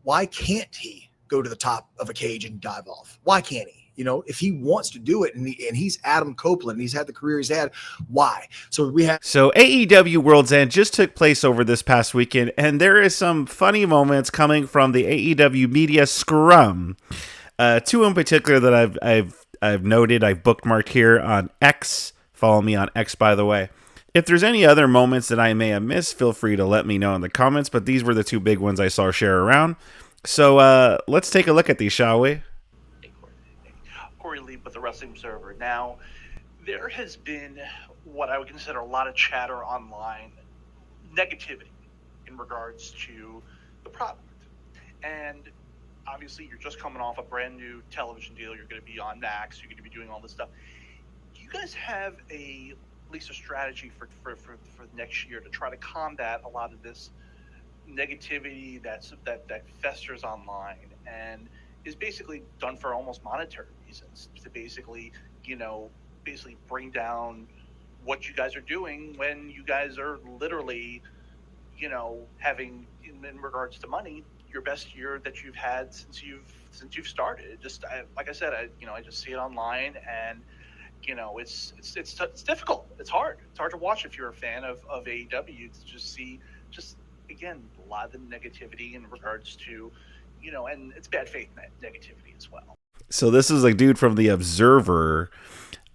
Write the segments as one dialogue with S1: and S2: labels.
S1: why can't he go to the top of a cage and dive off? Why can't he? If he wants to do it and he's Adam Copeland and he's had the career he's had, why? So
S2: AEW World's End just took place over this past weekend, and there is some funny moments coming from the AEW media scrum. Two in particular that I've noted, I've bookmarked here on X. Follow me on X, by the way. If there's any other moments that I may have missed, feel free to let me know in the comments, but these were the two big ones I saw share around. So let's take a look at these, shall we?
S3: Corey Lee with the Wrestling Observer. Now, there has been what I would consider a lot of chatter online, negativity in regards to the product. And obviously, you're just coming off a brand new television deal. You're going to be on Max. You're going to be doing all this stuff. Do you guys have at least a strategy for next year to try to combat a lot of this negativity that festers online and is basically done for almost monetary reasons to basically bring down what you guys are doing when you guys are literally, having in regards to money, your best year that you've had since you've started. Like I said, I just see it online and, it's difficult. It's hard. It's hard to watch if you're a fan of AEW to just see again, a lot of the negativity in regards to, and it's bad faith negativity as well.
S2: So this is a dude from the Observer.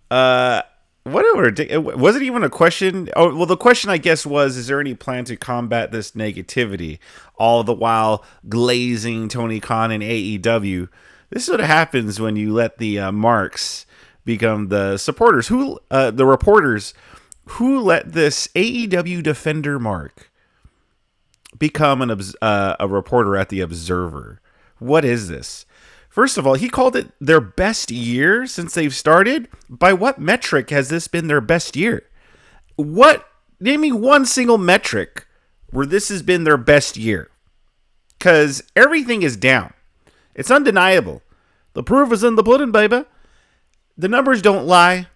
S2: Whatever. Was it even a question? Oh, well, the question, I guess, was, is there any plan to combat this negativity? All the while glazing Tony Khan and AEW. This is what happens when you let the marks become the supporters. The reporters who let this AEW defender mark become a reporter at the Observer. What is this? First of all, he called it their best year since they've started. By what metric has this been their best year? Name me one single metric where this has been their best year. Because everything is down. It's undeniable. The proof is in the pudding, baby. The numbers don't lie.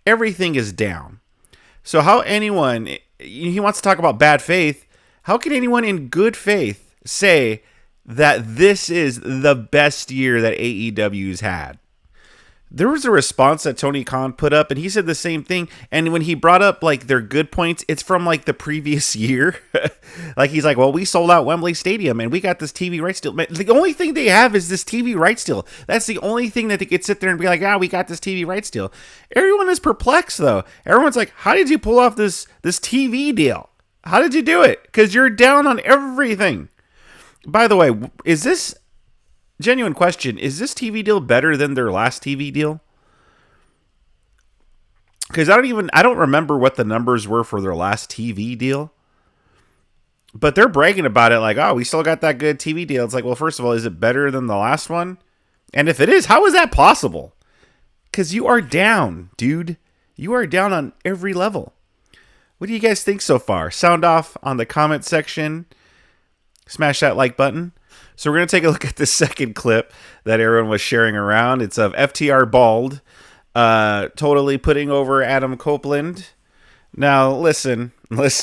S2: Everything is down. So how he wants to talk about bad faith. How can anyone in good faith say that this is the best year that AEW's had? There was a response that Tony Khan put up, and he said the same thing. And when he brought up their good points, it's from the previous year. He's like, well, we sold out Wembley Stadium, and we got this TV rights deal. The only thing they have is this TV rights deal. That's the only thing that they could sit there and be like, we got this TV rights deal. Everyone is perplexed, though. Everyone's like, how did you pull off this TV deal? How did you do it? Because you're down on everything. By the way, is this genuine question? Is this TV deal better than their last TV deal? Because I don't remember what the numbers were for their last TV deal. But they're bragging about it we still got that good TV deal. It's like, well, first of all, is it better than the last one? And if it is, how is that possible? Because you are down, dude. You are down on every level. What do you guys think so far? Sound off on the comment section. Smash that like button. So we're going to take a look at the second clip that everyone was sharing around. It's of FTR Bald totally putting over Adam Copeland. Now, listen. There's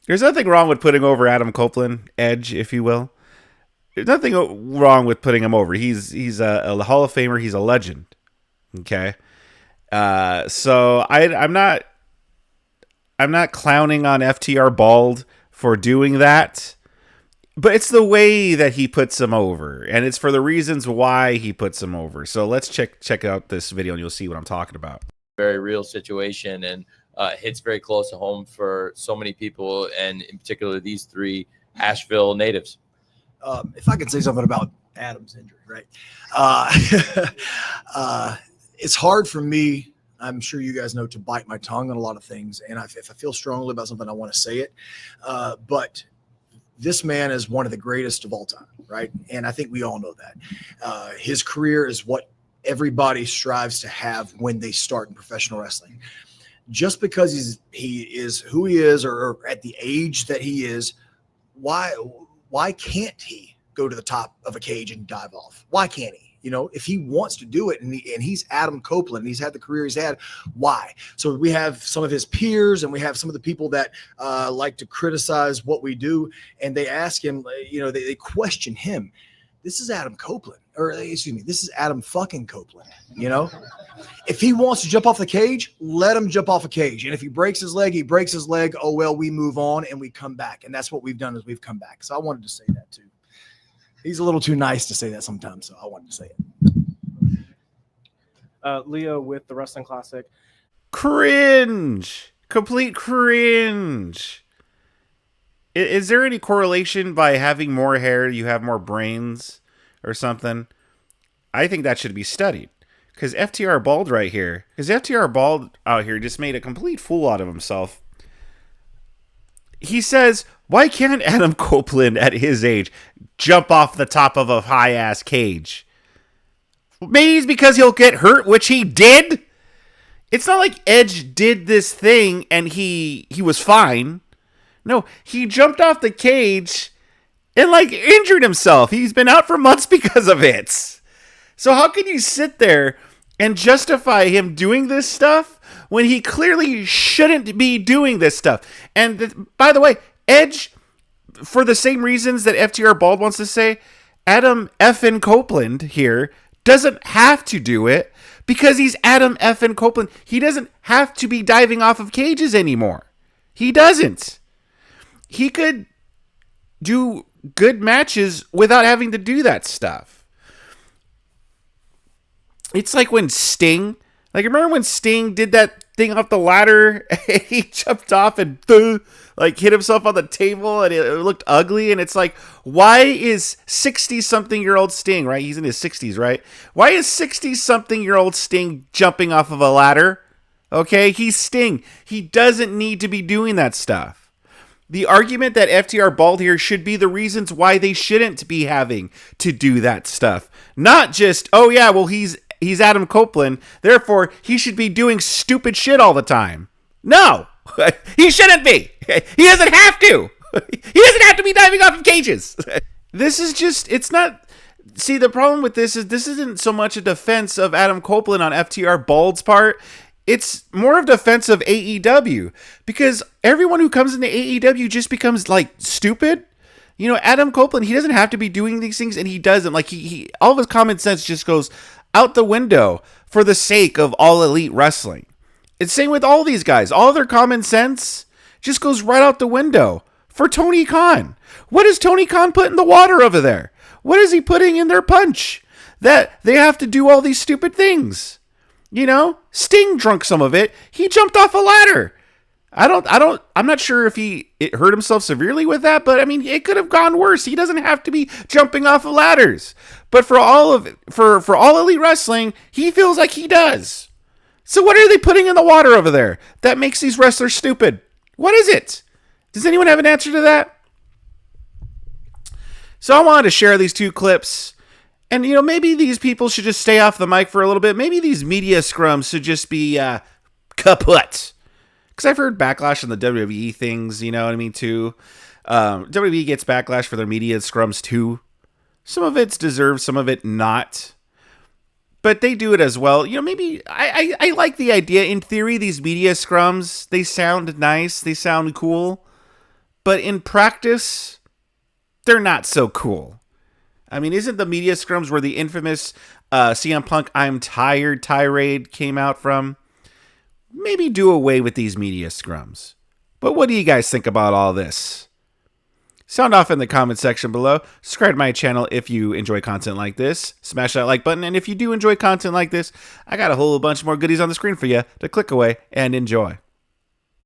S2: nothing wrong with putting over Adam Copeland, Edge, if you will. There's nothing wrong with putting him over. He's a Hall of Famer. He's a legend. Okay? So I'm not clowning on FTR Bald for doing that, but it's the way that he puts him over, and it's for the reasons why he puts him over. So let's check out this video, and you'll see what I'm talking about.
S4: Very real situation, and hits very close to home for so many people, and in particular these three Asheville natives.
S1: If I could say something about Adam's injury, right? It's hard for me, I'm sure you guys know, to bite my tongue on a lot of things. And if I feel strongly about something, I want to say it. But this man is one of the greatest of all time, right? And I think we all know that. His career is what everybody strives to have when they start in professional wrestling. Just because he is who he is, or at the age that he is, why can't he go to the top of a cage and dive off? Why can't he? You know, if he wants to do it and he's Adam Copeland, and he's had the career he's had, why? So we have some of his peers and we have some of the people that like to criticize what we do. And they ask him, you know, they question him. This is Adam Copeland, or excuse me, this is Adam fucking Copeland. You know, if he wants to jump off the cage, let him jump off a cage. And if he breaks his leg, he breaks his leg. Oh, well, we move on and we come back. And that's what we've done is we've come back. So I wanted to say that too. He's a little too nice to say that sometimes. So I wanted to say it.
S5: Leo with the Wrestling Classic.
S2: Cringe. Complete cringe. Is there any correlation by having more hair, you have more brains or something? I think that should be studied. Because FTR Bald right here, because FTR Bald out here just made a complete fool out of himself. He says, why can't Adam Copeland at his age jump off the top of a high-ass cage? Maybe it's because he'll get hurt, which he did. It's not like Edge did this thing and he was fine. No, he jumped off the cage and like injured himself. He's been out for months because of it. So how can you sit there and justify him doing this stuff when he clearly shouldn't be doing this stuff? And by the way, Edge, for the same reasons that FTR Bald wants to say, Adam effing Copeland here doesn't have to do it because he's Adam effing Copeland. He doesn't have to be diving off of cages anymore. He doesn't. He could do good matches without having to do that stuff. It's like when Sting, like remember when Sting did that thing off the ladder? He jumped off and like hit himself on the table and it looked ugly. And it's like, why is 60-something-year-old Sting, right? He's in his 60s, right? Why is 60-something-year-old Sting jumping off of a ladder? Okay, he's Sting. He doesn't need to be doing that stuff. The argument that FTR Bald here should be the reasons why they shouldn't be having to do that stuff. Not just, oh yeah, well he's Adam Copeland, therefore he should be doing stupid shit all the time. No, he shouldn't be. He doesn't have to. He doesn't have to be diving off of cages. This is just, it's not, see the problem with this is this isn't so much a defense of Adam Copeland on FTR Bald's part. It's more of defense of AEW because everyone who comes into AEW just becomes like stupid. You know, Adam Copeland, he doesn't have to be doing these things and he doesn't. Like he all of his common sense just goes out the window for the sake of All Elite Wrestling. It's same with all these guys. All their common sense just goes right out the window for Tony Khan. What does Tony Khan put in the water over there? What is he putting in their punch? That they have to do all these stupid things. You know, Sting drunk some of it. He jumped off a ladder. I'm not sure if it hurt himself severely with that, but I mean, it could have gone worse. He doesn't have to be jumping off of ladders. But for All Elite Wrestling, he feels like he does. So what are they putting in the water over there that makes these wrestlers stupid? What is it? Does anyone have an answer to that? So I wanted to share these two clips. And, you know, maybe these people should just stay off the mic for a little bit. Maybe these media scrums should just be kaput. Because I've heard backlash on the WWE things, you know what I mean, too. WWE gets backlash for their media scrums, too. Some of it's deserved, some of it not. But they do it as well. You know, maybe I like the idea. In theory, these media scrums, they sound nice. They sound cool. But in practice, they're not so cool. I mean, isn't the media scrums where the infamous CM Punk I'm tired tirade came out from? Maybe do away with these media scrums. But what do you guys think about all this? Sound off in the comment section below. Subscribe to my channel if you enjoy content like this. Smash that like button. And if you do enjoy content like this, I got a whole bunch more goodies on the screen for you to click away and enjoy.